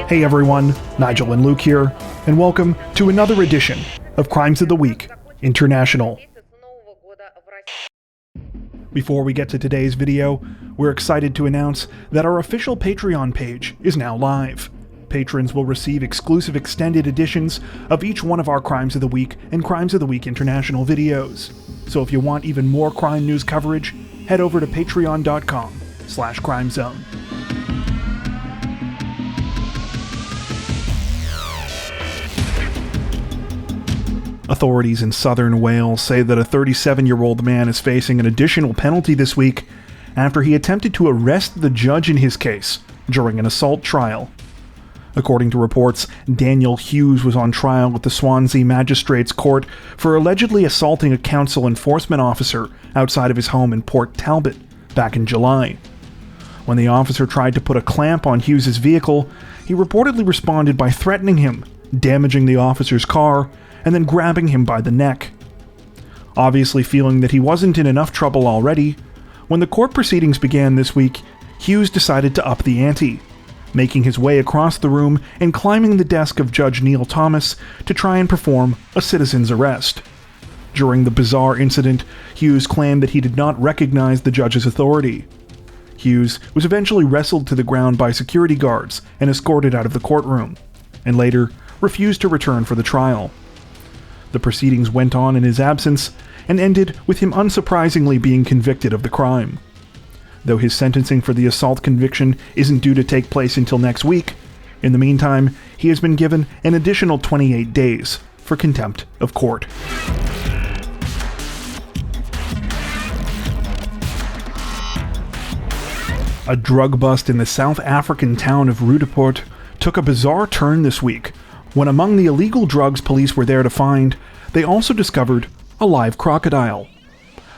Hey everyone, Nigel and Luke here, and welcome to another edition of Crimes of the Week International. Before we get to today's video, we're excited to announce that our official Patreon page is now live. Patrons will receive exclusive extended editions of each one of our Crimes of the Week and Crimes of the Week International videos. So if you want even more crime news coverage, head over to patreon.com/crimezone. Authorities in southern Wales say that a 37-year-old man is facing an additional penalty this week after he attempted to arrest the judge in his case during an assault trial. According to reports, Daniel Hughes was on trial at the Swansea Magistrates Court for allegedly assaulting a council enforcement officer outside of his home in Port Talbot back in July. When the officer tried to put a clamp on Hughes' vehicle, he reportedly responded by threatening him, damaging the officer's car, and then grabbing him by the neck. Obviously feeling that he wasn't in enough trouble already, when the court proceedings began this week, Hughes decided to up the ante, making his way across the room and climbing the desk of Judge Neil Thomas to try and perform a citizen's arrest. During the bizarre incident, Hughes claimed that he did not recognize the judge's authority. Hughes was eventually wrestled to the ground by security guards and escorted out of the courtroom, and later refused to return for the trial. The proceedings went on in his absence and ended with him unsurprisingly being convicted of the crime. Though his sentencing for the assault conviction isn't due to take place until next week, in the meantime, he has been given an additional 28 days for contempt of court. A drug bust in the South African town of Roodepoort took a bizarre turn this week, when among the illegal drugs police were there to find, they also discovered a live crocodile.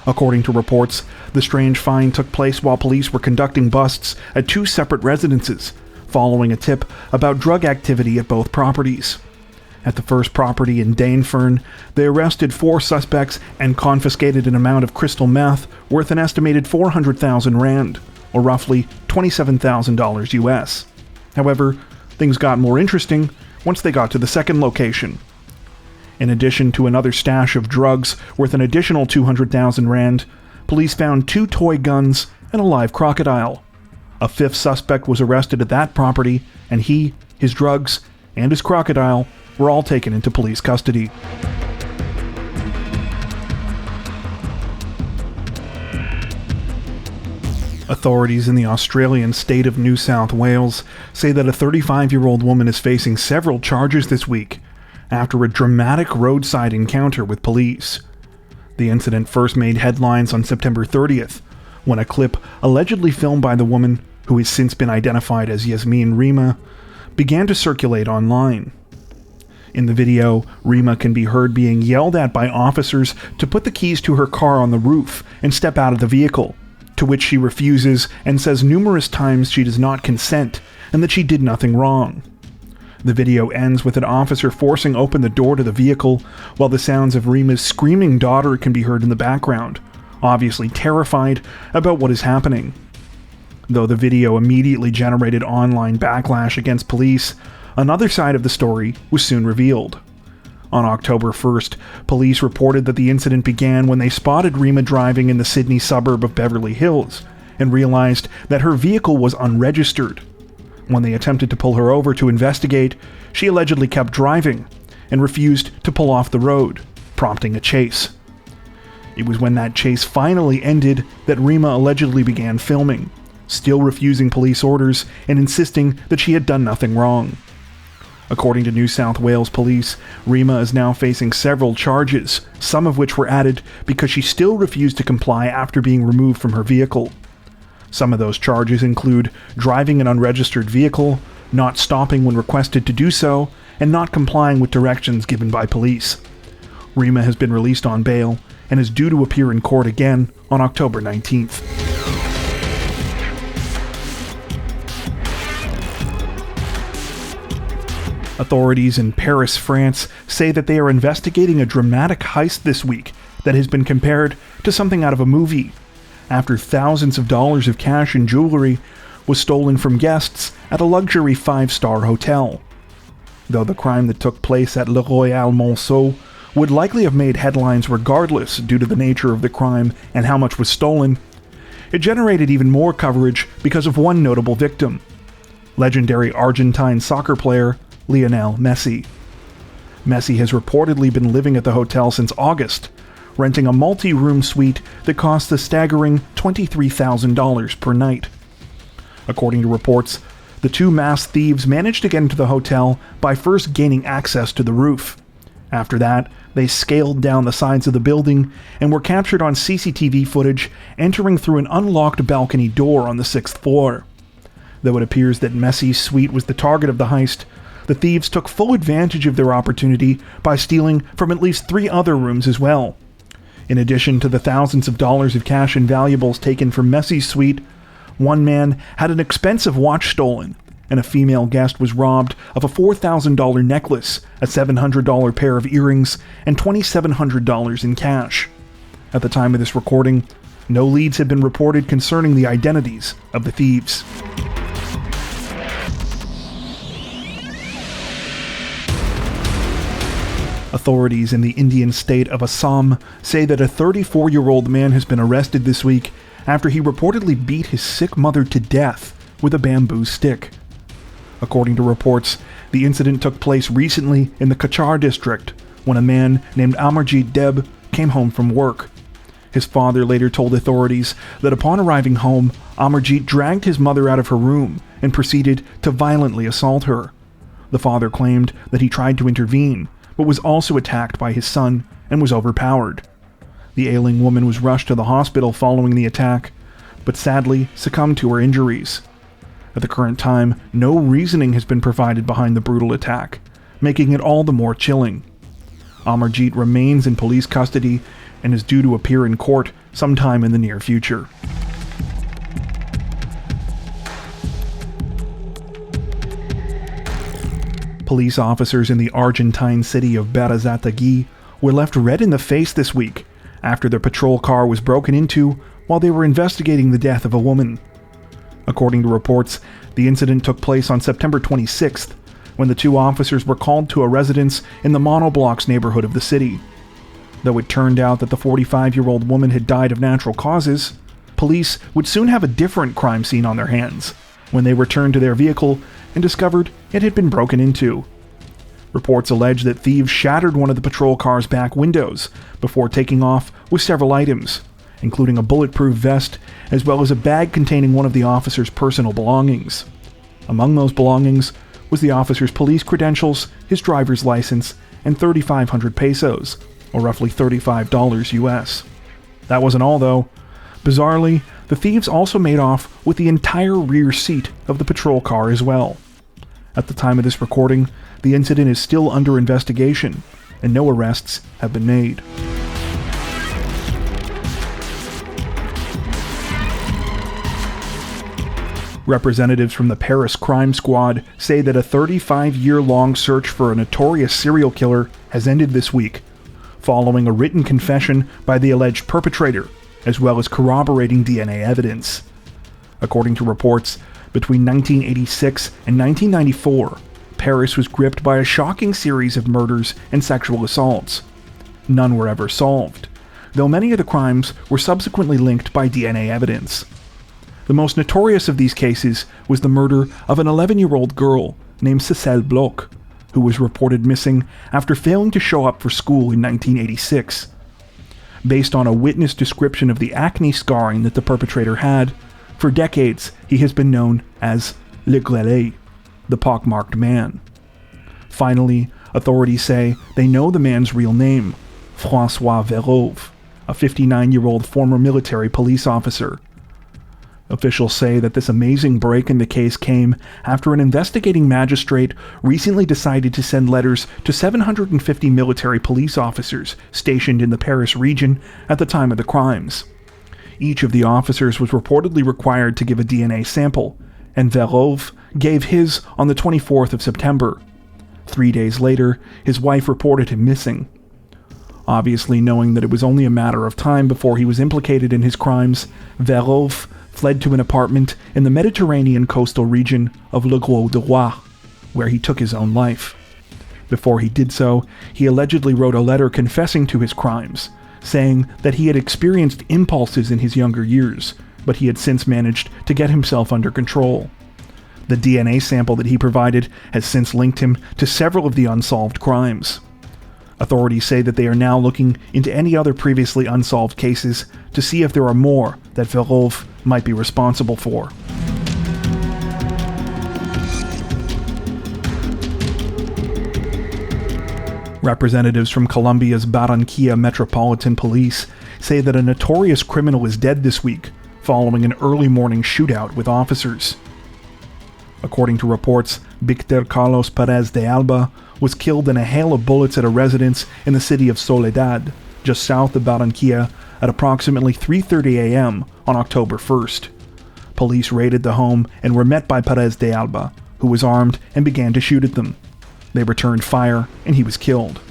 According to reports, the strange find took place while police were conducting busts at two separate residences, following a tip about drug activity at both properties. At the first property in Dainfern, they arrested 4 suspects and confiscated an amount of crystal meth worth an estimated 400,000 rand, or roughly $27,000 US. However, things got more interesting once they got to the second location. In addition to another stash of drugs worth an additional 200,000 rand, police found 2 toy guns and a live crocodile. A 5th suspect was arrested at that property, and he, his drugs, and his crocodile were all taken into police custody. Authorities in the Australian state of New South Wales say that a 35-year-old woman is facing several charges this week after a dramatic roadside encounter with police. The incident first made headlines on September 30th, when a clip allegedly filmed by the woman, who has since been identified as Yasmin Rima, began to circulate online. In the video, Rima can be heard being yelled at by officers to put the keys to her car on the roof and step out of the vehicle, to which she refuses and says numerous times she does not consent and that she did nothing wrong. The video ends with an officer forcing open the door to the vehicle, while the sounds of Rima's screaming daughter can be heard in the background, obviously terrified about what is happening. Though the video immediately generated online backlash against police, another side of the story was soon revealed. On October 1st, police reported that the incident began when they spotted Rima driving in the Sydney suburb of Beverly Hills and realized that her vehicle was unregistered. When they attempted to pull her over to investigate, she allegedly kept driving and refused to pull off the road, prompting a chase. It was when that chase finally ended that Rima allegedly began filming, still refusing police orders and insisting that she had done nothing wrong. According to New South Wales Police, Rima is now facing several charges, some of which were added because she still refused to comply after being removed from her vehicle. Some of those charges include driving an unregistered vehicle, not stopping when requested to do so, and not complying with directions given by police. Rima has been released on bail and is due to appear in court again on October 19th. Authorities in Paris, France, say that they are investigating a dramatic heist this week that has been compared to something out of a movie, after thousands of dollars of cash and jewelry was stolen from guests at a luxury 5-star hotel. Though the crime that took place at Le Royal Monceau would likely have made headlines regardless due to the nature of the crime and how much was stolen, it generated even more coverage because of one notable victim: legendary Argentine soccer player Lionel Messi. Messi has reportedly been living at the hotel since August, renting a multi-room suite that cost a staggering $23,000 per night. According to reports, the two masked thieves managed to get into the hotel by first gaining access to the roof. After that, they scaled down the sides of the building and were captured on CCTV footage entering through an unlocked balcony door on the 6th floor. Though it appears that Messi's suite was the target of the heist, the thieves took full advantage of their opportunity by stealing from at least 3 other rooms as well. In addition to the thousands of dollars of cash and valuables taken from Messi's suite, one man had an expensive watch stolen, and a female guest was robbed of a $4,000 necklace, a $700 pair of earrings, and $2,700 in cash. At the time of this recording, no leads had been reported concerning the identities of the thieves. Authorities in the Indian state of Assam say that a 34-year-old man has been arrested this week after he reportedly beat his sick mother to death with a bamboo stick. According to reports, the incident took place recently in the Cachar district when a man named Amarjeet Deb came home from work. His father later told authorities that upon arriving home, Amarjeet dragged his mother out of her room and proceeded to violently assault her. The father claimed that he tried to intervene, but was also attacked by his son and was overpowered. The ailing woman was rushed to the hospital following the attack, but sadly succumbed to her injuries. At the current time, no reasoning has been provided behind the brutal attack, making it all the more chilling. Amarjeet remains in police custody and is due to appear in court sometime in the near future. Police officers in the Argentine city of Berazategui were left red in the face this week after their patrol car was broken into while they were investigating the death of a woman. According to reports, the incident took place on September 26th, when the two officers were called to a residence in the Monoblocks neighborhood of the city. Though it turned out that the 45-year-old woman had died of natural causes, police would soon have a different crime scene on their hands when they returned to their vehicle and discovered it had been broken into. Reports allege that thieves shattered one of the patrol car's back windows before taking off with several items, including a bulletproof vest as well as a bag containing one of the officer's personal belongings. Among those belongings was the officer's police credentials, his driver's license, and 3,500 pesos, or roughly $35 US. That wasn't all though. Bizarrely, the thieves also made off with the entire rear seat of the patrol car as well. At the time of this recording, the incident is still under investigation, and no arrests have been made. Representatives from the Paris crime squad say that a 35-year-long search for a notorious serial killer has ended this week, following a written confession by the alleged perpetrator, as well as corroborating DNA evidence. According to reports, between 1986 and 1994, Paris was gripped by a shocking series of murders and sexual assaults. None were ever solved, though many of the crimes were subsequently linked by DNA evidence. The most notorious of these cases was the murder of an 11-year-old girl named Cécile Bloch, who was reported missing after failing to show up for school in 1986. Based on a witness description of the acne scarring that the perpetrator had, for decades he has been known as Le Grêlé, the pockmarked man. Finally, authorities say they know the man's real name, François Verove, a 59-year-old former military police officer. Officials say that this amazing break in the case came after an investigating magistrate recently decided to send letters to 750 military police officers stationed in the Paris region at the time of the crimes. Each of the officers was reportedly required to give a DNA sample, and Verove gave his on the 24th of September. 3 days later, his wife reported him missing. Obviously knowing that it was only a matter of time before he was implicated in his crimes, Verove fled to an apartment in the Mediterranean coastal region of Le Gros de Roi, where he took his own life. Before he did so, he allegedly wrote a letter confessing to his crimes, saying that he had experienced impulses in his younger years, but he had since managed to get himself under control. The DNA sample that he provided has since linked him to several of the unsolved crimes. Authorities say that they are now looking into any other previously unsolved cases to see if there are more that Verhove might be responsible for. Representatives from Colombia's Barranquilla Metropolitan Police say that a notorious criminal is dead this week following an early morning shootout with officers. According to reports, Victor Carlos Perez de Alba was killed in a hail of bullets at a residence in the city of Soledad, just south of Barranquilla, at approximately 3:30 a.m. on October 1st. Police raided the home and were met by Perez de Alba, who was armed and began to shoot at them. They returned fire, and he was killed.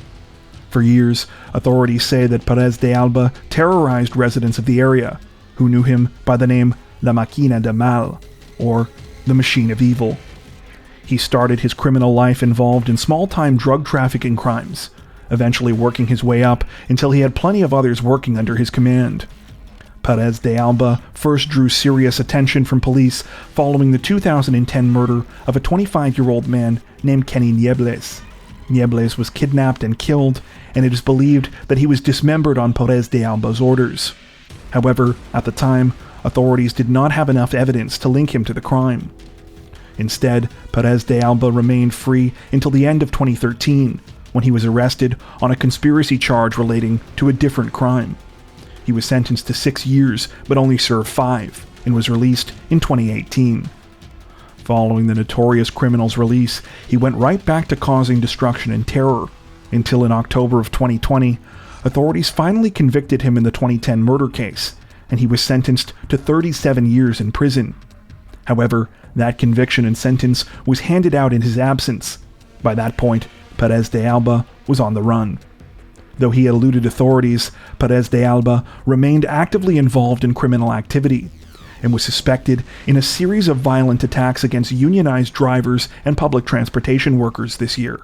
For years, authorities say that Perez de Alba terrorized residents of the area, who knew him by the name La Máquina de Mal, or the Machine of Evil. He started his criminal life involved in small-time drug trafficking crimes, eventually working his way up until he had plenty of others working under his command. Perez de Alba first drew serious attention from police following the 2010 murder of a 25-year-old man named Kenny Niebles. Niebles was kidnapped and killed, and it is believed that he was dismembered on Perez de Alba's orders. However, at the time, authorities did not have enough evidence to link him to the crime. Instead, Perez de Alba remained free until the end of 2013, when he was arrested on a conspiracy charge relating to a different crime. He was sentenced to 6 years, but only served 5, and was released in 2018. Following the notorious criminal's release, he went right back to causing destruction and terror, until in October of 2020, authorities finally convicted him in the 2010 murder case, and he was sentenced to 37 years in prison. However, that conviction and sentence was handed out in his absence. By that point, Perez de Alba was on the run. Though he eluded authorities, Perez de Alba remained actively involved in criminal activity, and was suspected in a series of violent attacks against unionized drivers and public transportation workers this year.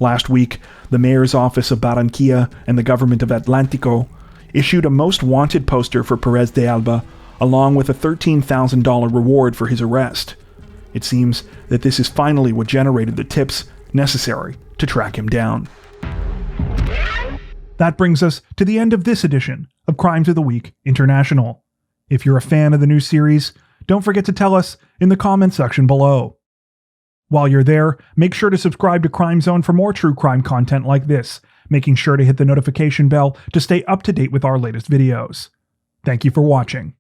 Last week, the mayor's office of Barranquilla and the government of Atlántico issued a most wanted poster for Perez de Alba, along with a $13,000 reward for his arrest. It seems that this is finally what generated the tips necessary to track him down. That brings us to the end of this edition of Crimes of the Week International. If you're a fan of the new series, don't forget to tell us in the comment section below. While you're there, make sure to subscribe to Crime Zone for more true crime content like this, making sure to hit the notification bell to stay up to date with our latest videos. Thank you for watching.